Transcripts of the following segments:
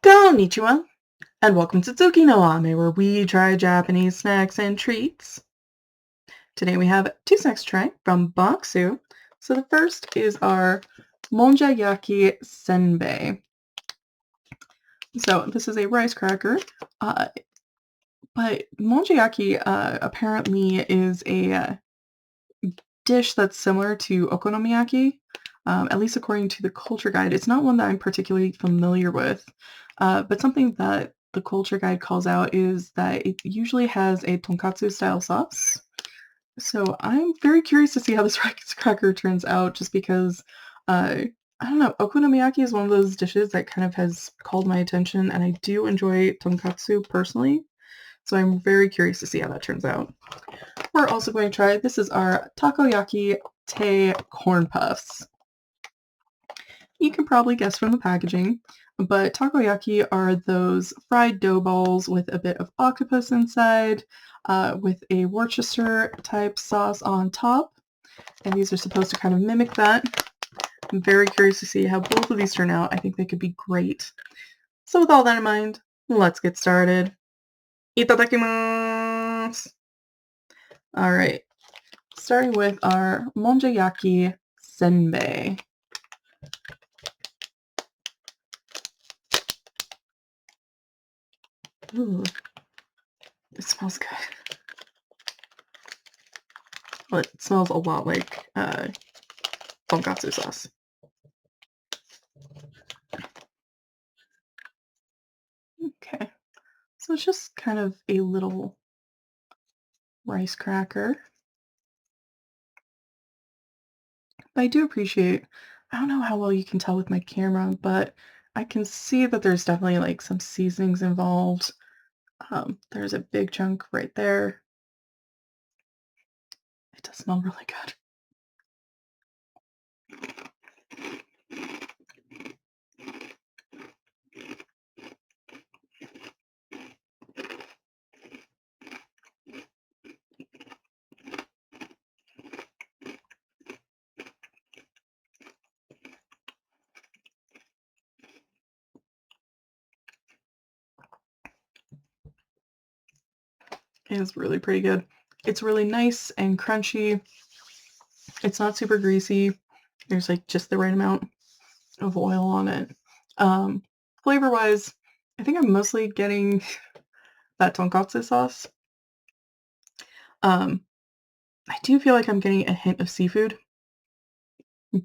Konnichiwa, and welcome to Tsuki no Ame, where we try Japanese snacks and treats. Today we have two snacks to try from Boxu. So the first is our Monjayaki Senbei. So this is a rice cracker, uh, but Monjayaki apparently is a dish that's similar to okonomiyaki, at least according to the culture guide. It's not one that I'm particularly familiar with, but something that the culture guide calls out is that it usually has a tonkatsu style sauce. So I'm very curious to see how this rice cracker turns out, just because I don't know, okonomiyaki is one of those dishes that kind of has called my attention, and I do enjoy tonkatsu personally. So I'm very curious to see how that turns out. We're also going to try, this is our Takoyaki Tei corn puffs. You can probably guess from the packaging, but takoyaki are those fried dough balls with a bit of octopus inside, with a Worcester type sauce on top, and these are supposed to kind of mimic that. I'm very curious to see how both of these turn out. I think they could be great. So with all that in mind, let's get started. Itadakimasu! Alright, starting with our Monjayaki Senbei. Ooh, it smells good. Well, it smells a lot like tonkatsu sauce. Okay, so it's just kind of a little rice cracker. But I do appreciate, I don't know how well you can tell with my camera, but I can see that there's definitely like some seasonings involved. There's a big chunk right there. It does smell really good. It is really pretty good. It's really nice and crunchy. It's not super greasy. There's like just the right amount of oil on it. Um, Flavor-wise, I think I'm mostly getting that tonkatsu sauce. Um, I do feel like I'm getting a hint of seafood,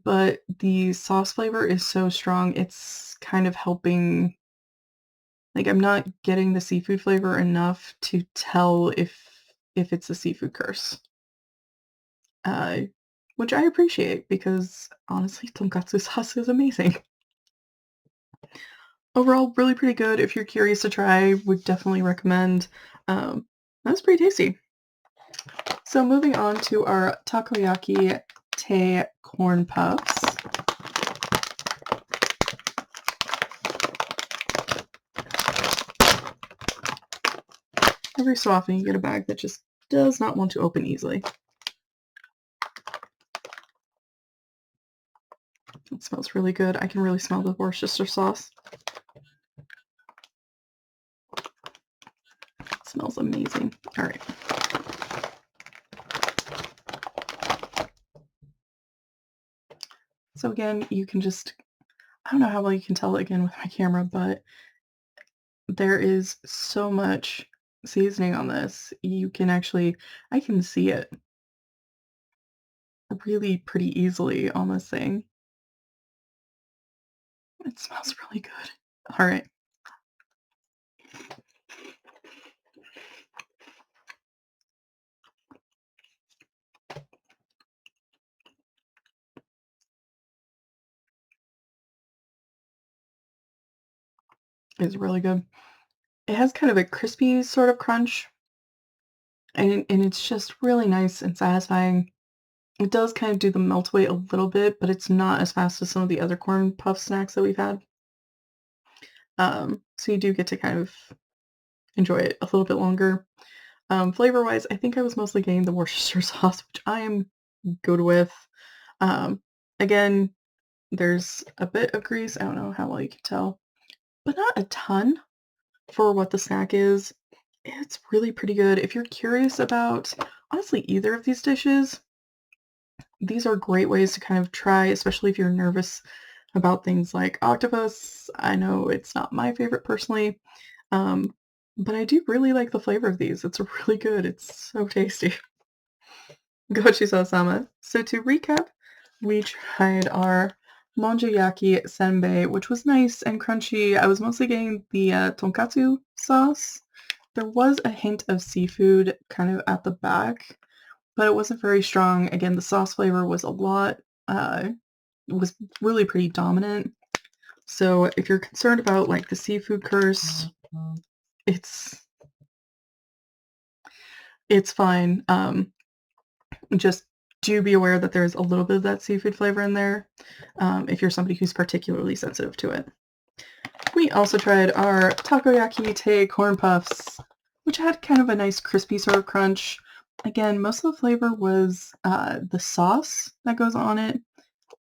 but the sauce flavor is so strong, it's kind of helping. Like, I'm not getting the seafood flavor enough to tell if it's a seafood curse. Uh, which I appreciate because honestly, tonkatsu sauce is amazing. Overall, really pretty good. If you're curious to try, would definitely recommend. That's pretty tasty. So moving on to our takoyaki tei corn puffs. Every so often you get a bag that just does not want to open easily. It smells really good. I can really smell the Worcester sauce. It smells amazing. All right. So again, you can just, I don't know how well you can tell again with my camera, but there is so much seasoning on this. You can actually, I can see it really pretty easily on this thing. It smells really good. All right. It's really good. It has kind of a crispy sort of crunch, and it's just really nice and satisfying. It does kind of do the melt away a little bit, but it's not as fast as some of the other corn puff snacks that we've had. So you do get to kind of enjoy it a little bit longer. Flavor-wise, I think I was mostly getting the Worcester sauce, which I am good with. Um, Again, there's a bit of grease. I don't know how well you can tell, but not a ton for what the snack is. It's really pretty good. If you're curious about, honestly, either of these dishes, these are great ways to kind of try, especially if you're nervous about things like octopus. I know it's not my favorite personally, um, but I do really like the flavor of these. It's really good. It's so tasty. Gochiso-sama. So to recap, we tried our Monjayaki Senbei, which was nice and crunchy. I was mostly getting the tonkatsu sauce. There was a hint of seafood kind of at the back, but it wasn't very strong. Again, the sauce flavor was was really pretty dominant. So if you're concerned about like the seafood curse, it's it's fine. Just do be aware that there's a little bit of that seafood flavor in there, if you're somebody who's particularly sensitive to it. We also tried our Takoyaki Tei corn puffs, which had kind of a nice crispy sort of crunch. Again, most of the flavor was the sauce that goes on it.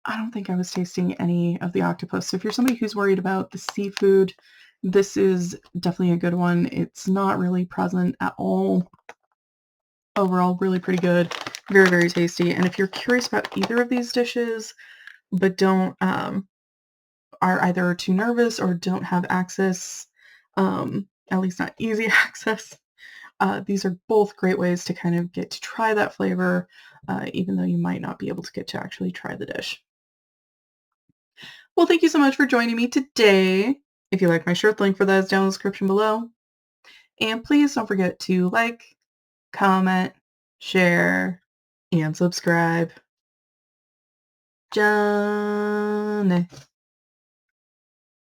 I don't think I was tasting any of the octopus. So if you're somebody who's worried about the seafood, this is definitely a good one. It's not really present at all. Overall, really pretty good. Very, very tasty. And if you're curious about either of these dishes, but don't are either too nervous or don't have access, at least not easy access, these are both great ways to kind of get to try that flavor, even though you might not be able to get to actually try the dish. Well, thank you so much for joining me today. If you like my shirt, the link for that is down in the description below. And please don't forget to like, comment, share, and subscribe. Johnny.